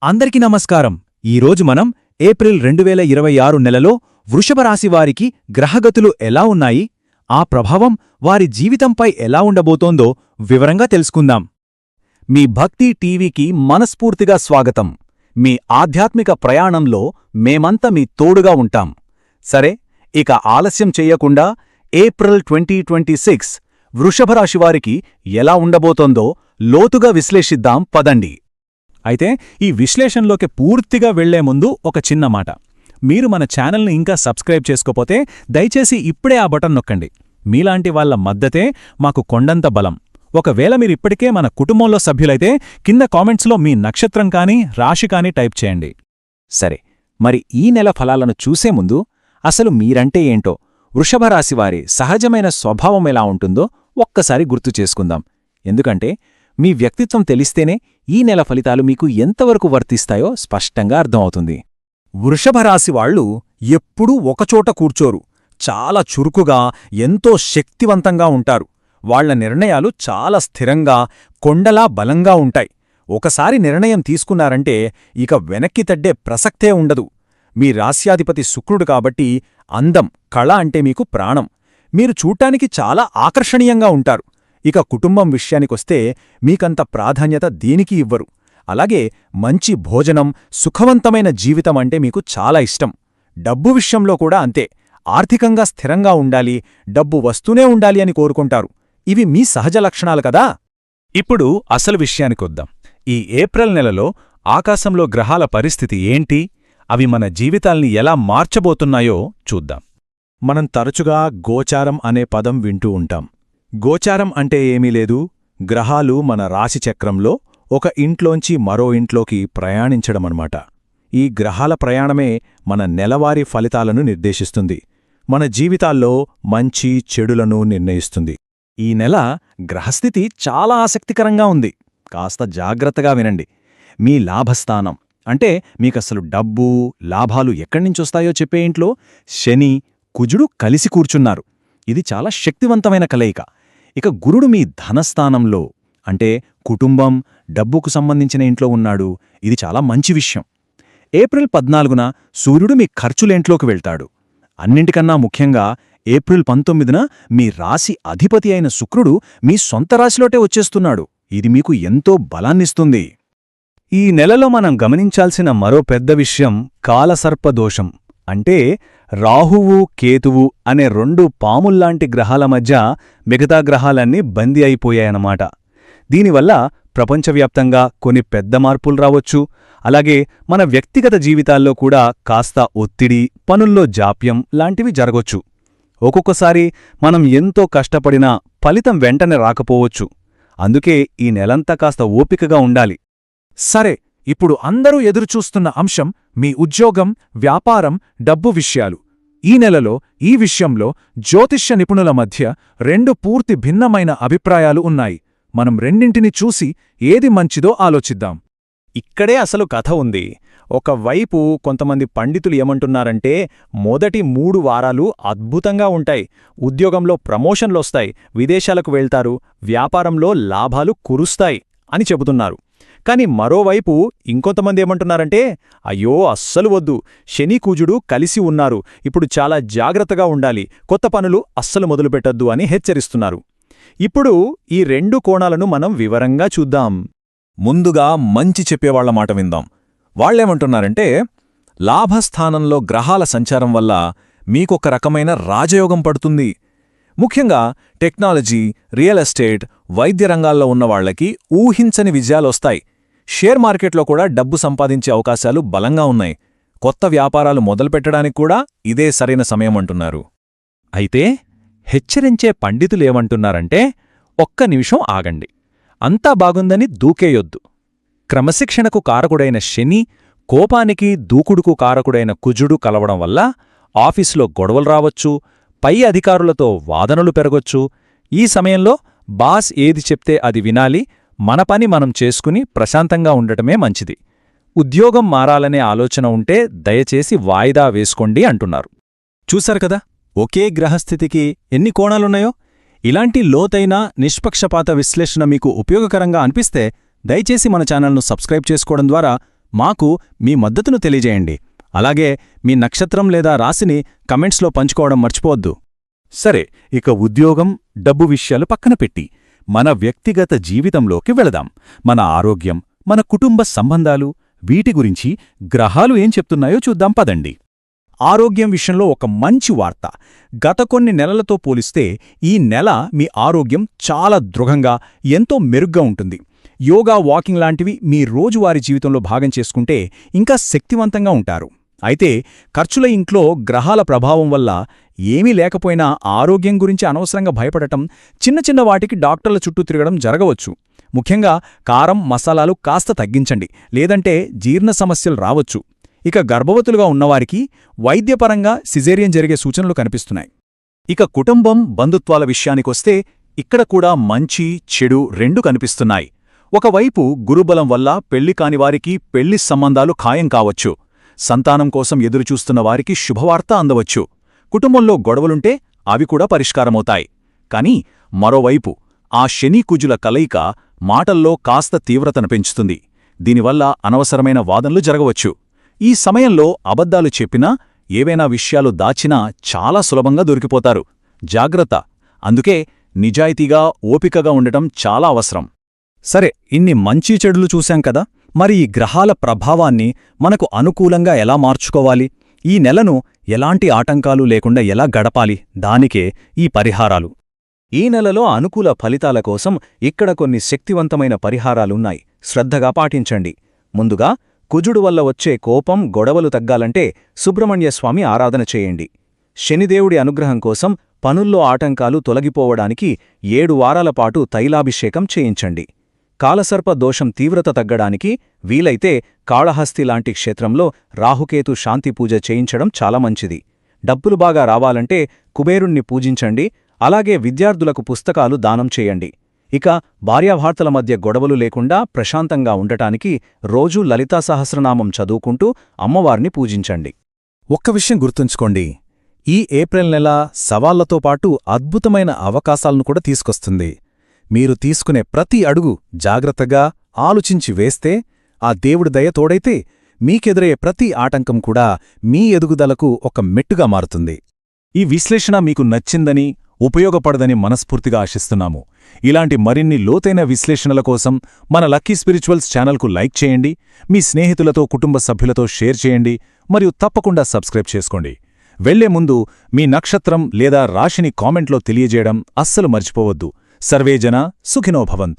అందరికీ నమస్కారం. ఈరోజు మనం ఏప్రిల్ 2026 నెలలో వృషభరాశివారికి గ్రహగతులు ఎలా ఉన్నాయి, ఆ ప్రభావం వారి జీవితంపై ఎలా ఉండబోతోందో వివరంగా తెలుసుకుందాం. మీ భక్తి టీవీకి మనస్ఫూర్తిగా స్వాగతం. మీ ఆధ్యాత్మిక ప్రయాణంలో మేమంతా మీ తోడుగా ఉంటాం. సరే, ఇక ఆలస్యం చెయ్యకుండా ఏప్రిల్ 2026 వృషభరాశివారికి ఎలా ఉండబోతోందో లోతుగా విశ్లేషిద్దాం పదండి. అయితే ఈ విశ్లేషణలోకి పూర్తిగా వెళ్లే ముందు ఒక చిన్న మాట. మీరు మన ఛానల్ని ఇంకా సబ్స్క్రైబ్ చేసుకోపోతే దయచేసి ఇప్పుడే ఆ బటన్ నొక్కండి. మీలాంటి వాళ్ల మద్దతే మాకు కొండంత బలం. ఒకవేళ మీరిప్పటికే మన కుటుంబంలో సభ్యులైతే కింద కామెంట్స్లో మీ నక్షత్రం కానీ రాశి కానీ టైప్ చేయండి. సరే, మరి ఈ నెల ఫలాలను చూసే ముందు అసలు మీరంటే ఏంటో, వృషభరాశివారి సహజమైన స్వభావం ఎలా ఉంటుందో ఒక్కసారి గుర్తు చేసుకుందాం. ఎందుకంటే మీ వ్యక్తిత్వం తెలిస్తేనే ఈ నెల ఫలితాలు మీకు ఎంతవరకు వర్తిస్తాయో స్పష్టంగా అర్థమవుతుంది. వృషభరాశివాళ్లు ఎప్పుడూ ఒకచోట కూర్చోరు. చాలా చురుకుగా, ఎంతో శక్తివంతంగా ఉంటారు. వాళ్ల నిర్ణయాలు చాలా స్థిరంగా, కొండలా బలంగా ఉంటాయి. ఒకసారి నిర్ణయం తీసుకున్నారంటే ఇక వెనక్కి తడ్డే ప్రసక్తే ఉండదు. మీ రాశ్యాధిపతి శుక్రుడు కాబట్టి అందం, కళ అంటే మీకు ప్రాణం. మీరు చూడ్డానికి చాలా ఆకర్షణీయంగా ఉంటారు. ఇక కుటుంబం విషయానికొస్తే మీకంత ప్రాధాన్యత దేనికి ఇవ్వరు. అలాగే మంచి భోజనం, సుఖవంతమైన జీవితం అంటే మీకు చాలా ఇష్టం. డబ్బు విషయంలో కూడా అంతే. ఆర్థికంగా స్థిరంగా ఉండాలి, డబ్బు వస్తూనే ఉండాలి అని కోరుకుంటారు. ఇవి మీ సహజ లక్షణాలు కదా. ఇప్పుడు అసలు విషయానికొద్దాం. ఈ ఏప్రిల్ నెలలో ఆకాశంలో గ్రహాల పరిస్థితి ఏంటి, అవి మన జీవితాల్ని ఎలా మార్చబోతున్నాయో చూద్దాం. మనం తరచుగా గోచారం అనే పదం వింటూ ఉంటాం. గోచారం అంటే ఏమీ లేదు, గ్రహాలు మన రాశిచక్రంలో ఒక ఇంట్లోంచి మరో ఇంట్లోకి ప్రయాణించడమన్నమాట. ఈ గ్రహాల ప్రయాణమే మన నెలవారీ ఫలితాలను నిర్దేశిస్తుంది. మన జీవితాల్లో మంచి చెడులను నిర్ణయిస్తుంది. ఈ నెల గ్రహస్థితి చాలా ఆసక్తికరంగా ఉంది. కాస్త జాగ్రత్తగా వినండి. మీ లాభస్థానం అంటే మీకసలు డబ్బు, లాభాలు ఎక్కడ్నించొస్తాయో చెప్పే ఇంట్లో శని, కుజుడు కలిసి కూర్చున్నారు. ఇది చాలా శక్తివంతమైన కలయిక. ఇక గురుడు మీ ధనస్థానంలో అంటే కుటుంబం, డబ్బుకు సంబంధించిన ఇంట్లో ఉన్నాడు. ఇది చాలా మంచి విషయం. ఏప్రిల్ 14న సూర్యుడు మీ ఖర్చులేంట్లోకి వెళ్తాడు. అన్నింటికన్నా ముఖ్యంగా ఏప్రిల్ 19న మీ రాశి అధిపతి అయిన శుక్రుడు మీ సొంత రాశిలోటే వచ్చేస్తున్నాడు. ఇది మీకు ఎంతో బలాన్నిస్తుంది. ఈ నెలలో మనం గమనించాల్సిన మరో పెద్ద విషయం కాలసర్పదోషం. అంటే రాహువు, కేతువు అనే రెండు పాముల్లాంటి గ్రహాల మధ్య మిగతా గ్రహాలన్నీ బందీ అయిపోయాయన్నమాట. దీనివల్ల ప్రపంచవ్యాప్తంగా కొన్ని పెద్ద మార్పులు రావచ్చు. అలాగే మన వ్యక్తిగత జీవితాల్లో కూడా కాస్త ఒత్తిడి, పనుల్లో జాప్యం లాంటివి జరగొచ్చు. ఒక్కొక్కసారి మనం ఎంతో కష్టపడినా ఫలితం వెంటనే రాకపోవచ్చు. అందుకే ఈ నెలంతా కాస్త ఓపికగా ఉండాలి. సరే, ఇప్పుడు అందరూ ఎదురుచూస్తున్న అంశం మీ ఉద్యోగం, వ్యాపారం, డబ్బు విషయాలు. ఈ నెలలో ఈ విషయంలో జ్యోతిష్య నిపుణుల మధ్య రెండు పూర్తి భిన్నమైన అభిప్రాయాలు ఉన్నాయి. మనం రెండింటిని చూసి ఏది మంచిదో ఆలోచిద్దాం. ఇక్కడే అసలు కథ ఉంది. ఒకవైపు కొంతమంది పండితులు ఏమంటున్నారంటే మొదటి 3 వారాలు అద్భుతంగా ఉంటాయి, ఉద్యోగంలో ప్రమోషన్లొస్తాయి, విదేశాలకు వెళ్తారు, వ్యాపారంలో లాభాలు కురుస్తాయి అని చెబుతున్నారు. కాని మరోవైపు ఇంకొంతమంది ఏమంటున్నారంటే అయ్యో అస్సలు వద్దు, శని, కుజుడు కలిసి ఉన్నారు, ఇప్పుడు చాలా జాగ్రత్తగా ఉండాలి, కొత్త పనులు అస్సలు మొదలుపెట్టొద్దు అని హెచ్చరిస్తున్నారు. ఇప్పుడు ఈ రెండు కోణాలను మనం వివరంగా చూద్దాం. ముందుగా మంచి చెప్పేవాళ్ల మాట విందాం. వాళ్లేమంటున్నారంటే లాభస్థానంలో గ్రహాల సంచారం వల్ల మీకొక రకమైన రాజయోగం పడుతుంది. ముఖ్యంగా టెక్నాలజీ, రియల్ ఎస్టేట్, వైద్య రంగాల్లో ఉన్నవాళ్లకి ఊహించని విజయాలొస్తాయి. షేర్ మార్కెట్లో కూడా డబ్బు సంపాదించే అవకాశాలు బలంగా ఉన్నాయి. కొత్త వ్యాపారాలు మొదలుపెట్టడానికి కూడా ఇదే సరైన సమయమంటున్నారు. అయితే హెచ్చరించే పండితులేమంటున్నారంటే ఒక్క నిమిషం ఆగండి, అంతా బాగుందని దూకేయొద్దు. క్రమశిక్షణకు కారకుడైన శని, కోపానికి దూకుడుకు కారకుడైన కుజుడు కలవడం వల్ల ఆఫీసులో గొడవలు రావచ్చు, పై అధికారులతో వాదనలు పెరగొచ్చు. ఈ సమయంలో బాస్ ఏది చెప్తే అది వినాలి, మన పని మనం చేసుకుని ప్రశాంతంగా ఉండటమే మంచిది. ఉద్యోగం మారాలనే ఆలోచన ఉంటే దయచేసి వాయిదా వేసుకోండి అంటున్నారు. చూశారు కదా ఒకే గ్రహస్థితికి ఎన్ని కోణాలున్నాయో. ఇలాంటి లోతైన నిష్పక్షపాత విశ్లేషణ మీకు ఉపయోగకరంగా అనిపిస్తే దయచేసి మన ఛానల్ను సబ్స్క్రైబ్ చేసుకోవడం ద్వారా మాకు మీ మద్దతును తెలియజేయండి. అలాగే మీ నక్షత్రం లేదా రాశిని కమెంట్స్లో పంచుకోవడం మర్చిపోవద్దు. సరే, ఇక ఉద్యోగం, డబ్బు విషయాలు పక్కన పెట్టి మన వ్యక్తిగత జీవితంలోకి వెళదాం. మన ఆరోగ్యం, మన కుటుంబ సంబంధాలు, వీటి గురించి గ్రహాలు ఏం చెప్తున్నాయో చూద్దాం పదండి. ఆరోగ్యం విషయంలో ఒక మంచి వార్త. గత కొన్ని నెలలతో పోలిస్తే ఈ నెల మీ ఆరోగ్యం చాలా దృఢంగా, ఎంతో మెరుగ్గా ఉంటుంది. యోగా, వాకింగ్ లాంటివి మీ రోజువారీ జీవితంలో భాగం చేసుకుంటే ఇంకా శక్తివంతంగా ఉంటారు. అయితే ఖర్చుల ఇంట్లో గ్రహాల ప్రభావం వల్ల ఏమీ లేకపోయినా ఆరోగ్యం గురించి అనవసరంగా భయపడటం, చిన్న చిన్న వాటికి డాక్టర్ల చుట్టూ తిరగడం జరగవచ్చు. ముఖ్యంగా కారం, మసాలాలు కాస్త తగ్గించండి, లేదంటే జీర్ణ సమస్యలు రావచ్చు. ఇక గర్భవతులుగా ఉన్నవారికి వైద్యపరంగా సిజేరియన్ జరిగే సూచనలు కనిపిస్తున్నాయి. ఇక కుటుంబం, బంధుత్వాల విషయానికొస్తే ఇక్కడ కూడా మంచి, చెడు రెండూ కనిపిస్తున్నాయి. ఒకవైపు గురుబలం వల్ల పెళ్లి కానివారికి పెళ్లి సంబంధాలు ఖాయం కావచ్చు. సంతానం కోసం ఎదురుచూస్తున్న వారికి శుభవార్త అందవచ్చు. కుటుంబంలో గొడవలుంటే అవి కూడా పరిష్కారమవుతాయి. కాని మరోవైపు ఆ శని కుజుల కలయిక మాటల్లో కాస్త తీవ్రతను పెంచుతుంది. దీనివల్ల అనవసరమైన వాదనలు జరగవచ్చు. ఈ సమయంలో అబద్ధాలు చెప్పినా, ఏవైనా విషయాలు దాచినా చాలా సులభంగా దొరికిపోతారు. జాగ్రత్త. అందుకే నిజాయితీగా, ఓపికగా ఉండటం చాలా అవసరం. సరే, ఇన్ని మంచి చెడులు చూశాం కదా, మరి ఈ గ్రహాల ప్రభావాన్ని మనకు అనుకూలంగా ఎలా మార్చుకోవాలి? ఈ నెలను ఎలాంటి ఆటంకాలు లేకుండా ఎలా గడపాలి? దానికే ఈ పరిహారాలు. ఈ నెలలో అనుకూల ఫలితాల కోసం ఇక్కడ కొన్ని శక్తివంతమైన పరిహారాలున్నాయి. శ్రద్ధగా పాటించండి. ముందుగా, కుజుడు వల్ల వచ్చే కోపం, గొడవలు తగ్గాలంటే సుబ్రహ్మణ్యస్వామి ఆరాధన చేయండి. శనిదేవుడి అనుగ్రహం కోసం పనుల్లో ఆటంకాలు తొలగిపోవడానికి 7 వారాల పాటు తైలాభిషేకం చేయించండి. కాలసర్ప దోషం తీవ్రత తగ్గడానికి వీలైతే కాళహస్తి లాంటి క్షేత్రంలో రాహుకేతు శాంతి పూజ చేయించడం చాలా మంచిది. డబ్బులు బాగా రావాలంటే కుబేరుణ్ణి పూజించండి. అలాగే విద్యార్థులకు పుస్తకాలు దానం చేయండి. ఇక భార్యాభర్తల మధ్య గొడవలు లేకుండా ప్రశాంతంగా ఉండటానికి రోజూ లలితా సహస్రనామం చదువుకుంటూ అమ్మవారిని పూజించండి. ఒక్క విషయం గుర్తుంచుకోండి, ఈ ఏప్రిల్ నెల సవాళ్లతో పాటు అద్భుతమైన అవకాశాలను కూడా తీసుకొస్తుంది. మీరు తీసుకునే ప్రతి అడుగు జాగ్రత్తగా ఆలోచించి వేస్తే, ఆ దేవుడి దయ తోడైతే మీకెదురయ్యే ప్రతి ఆటంకం కూడా మీ ఎదుగుదలకు ఒక మెట్టుగా మారుతుంది. ఈ విశ్లేషణ మీకు నచ్చిందని, ఉపయోగపడదని మనస్ఫూర్తిగా ఆశిస్తున్నాము. ఇలాంటి మరిన్ని లోతైన విశ్లేషణల కోసం మన లక్కీ స్పిరిచువల్స్ ఛానల్కు లైక్ చేయండి, మీ స్నేహితులతో, కుటుంబ సభ్యులతో షేర్ చేయండి, మరియు తప్పకుండా సబ్స్క్రైబ్ చేసుకోండి. వెళ్లే ముందు మీ నక్షత్రం లేదా రాశిని కామెంట్లో తెలియజేయడం అస్సలు మర్చిపోవద్దు. సర్వేజన సుఖినో భవంతు.